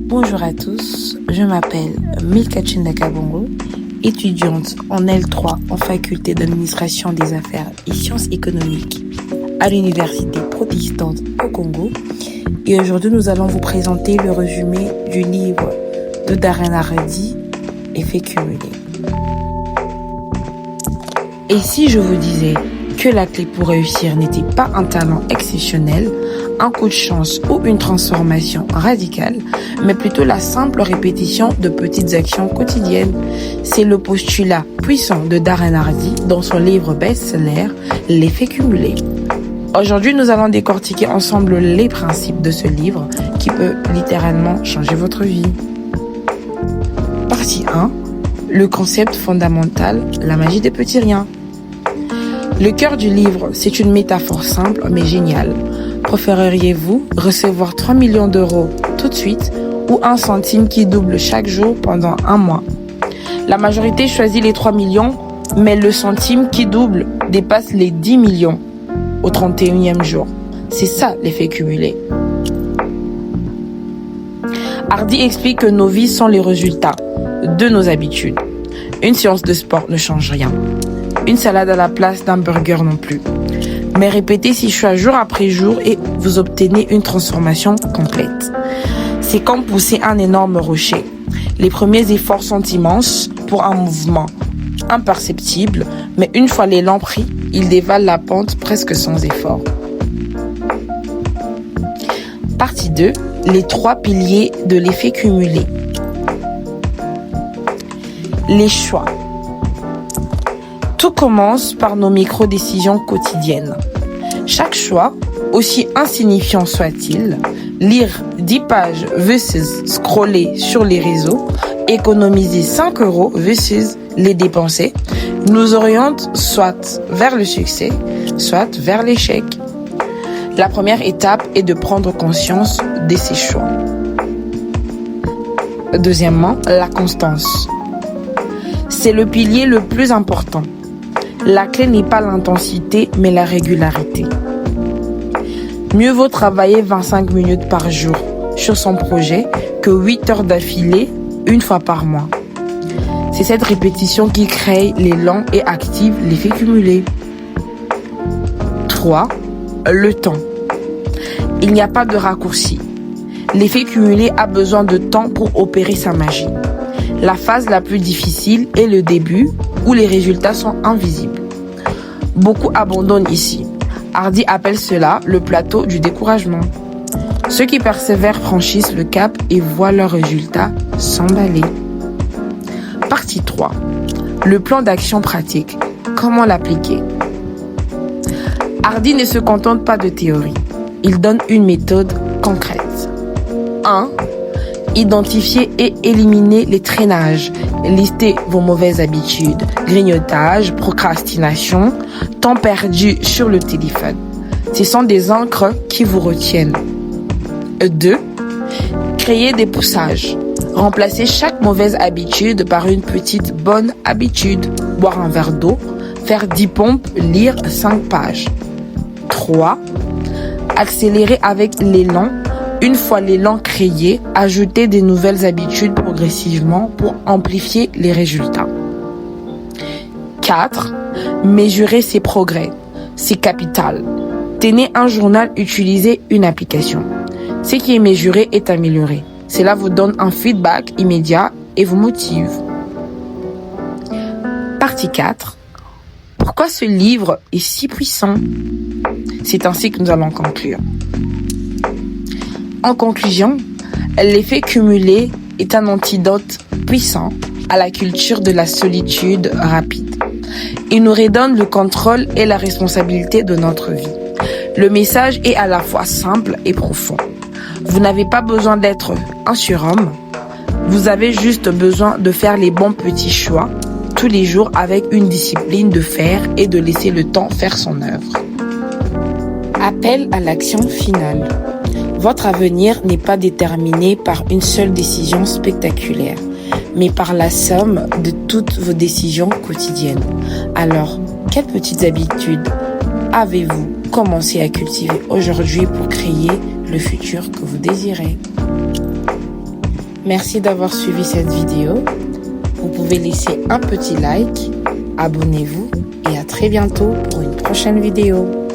Bonjour à tous, je m'appelle Milka Chindakabongo, étudiante en L3 en faculté d'administration des affaires et sciences économiques à l'université protestante au Congo. Et aujourd'hui, nous allons vous présenter le résumé du livre de Darren Hardy, Effets cumulés. Et si je vous disais que la clé pour réussir n'était pas un talent exceptionnel, un coup de chance ou une transformation radicale, mais plutôt la simple répétition de petites actions quotidiennes. C'est le postulat puissant de Darren Hardy dans son livre best-seller, L'effet cumulé. Aujourd'hui, nous allons décortiquer ensemble les principes de ce livre qui peut littéralement changer votre vie. Partie 1. Le concept fondamental, la magie des petits riens. Le cœur du livre, c'est une métaphore simple mais géniale. Préféreriez-vous recevoir 3 millions d'euros tout de suite ou 1 centime qui double chaque jour pendant 1 mois? La majorité choisit les 3 millions, mais le centime qui double dépasse les 10 millions au 31e jour. C'est ça l'effet cumulé. Hardy explique que nos vies sont les résultats de nos habitudes. Une séance de sport ne change rien. Une salade à la place d'un burger non plus. Mais répétez ces choix jour après jour et vous obtenez une transformation complète. C'est comme pousser un énorme rocher. Les premiers efforts sont immenses pour un mouvement imperceptible, mais une fois l'élan pris, il dévale la pente presque sans effort. Partie 2. Les 3 piliers de l'effet cumulé. Les choix. Tout commence par nos micro-décisions quotidiennes. Chaque choix, aussi insignifiant soit-il, lire 10 pages versus scroller sur les réseaux, économiser 5 euros versus les dépenser, nous oriente soit vers le succès, soit vers l'échec. La première étape est de prendre conscience de ces choix. Deuxièmement, la constance. C'est le pilier le plus important. La clé n'est pas l'intensité, mais la régularité. Mieux vaut travailler 25 minutes par jour sur son projet que 8 heures d'affilée une fois par mois. C'est cette répétition qui crée l'élan et active l'effet cumulé. 3. Le temps. Il n'y a pas de raccourci. L'effet cumulé a besoin de temps pour opérer sa magie. La phase la plus difficile est le début où les résultats sont invisibles. Beaucoup abandonnent ici. Hardy appelle cela le plateau du découragement. Ceux qui persévèrent franchissent le cap et voient leurs résultats s'emballer. Partie 3. Le plan d'action pratique. Comment l'appliquer? Hardy ne se contente pas de théorie. Il donne une méthode concrète. 1. Identifier et éliminer les traînages. Listez vos mauvaises habitudes, grignotage, procrastination, temps perdu sur le téléphone. Ce sont des encres qui vous retiennent. 2. Créer des poussages. Remplacez chaque mauvaise habitude par une petite bonne habitude. Boire un verre d'eau, faire 10 pompes, lire 5 pages. 3. Accélérer avec l'élan. Une fois l'élan créé, ajoutez des nouvelles habitudes progressivement pour amplifier les résultats. 4. Mesurez ses progrès. C'est capital. Tenez un journal, utilisez une application. Ce qui est mesuré est amélioré. Cela vous donne un feedback immédiat et vous motive. Partie 4. Pourquoi ce livre est si puissant? C'est ainsi que nous allons conclure. En conclusion, l'effet cumulé est un antidote puissant à la culture de la solitude rapide. Il nous redonne le contrôle et la responsabilité de notre vie. Le message est à la fois simple et profond. Vous n'avez pas besoin d'être un surhomme. Vous avez juste besoin de faire les bons petits choix tous les jours avec une discipline de faire et de laisser le temps faire son œuvre. Appel à l'action finale. Votre avenir n'est pas déterminé par une seule décision spectaculaire, mais par la somme de toutes vos décisions quotidiennes. Alors, quelles petites habitudes avez-vous commencé à cultiver aujourd'hui pour créer le futur que vous désirez? Merci d'avoir suivi cette vidéo. Vous pouvez laisser un petit like, abonnez-vous et à très bientôt pour une prochaine vidéo.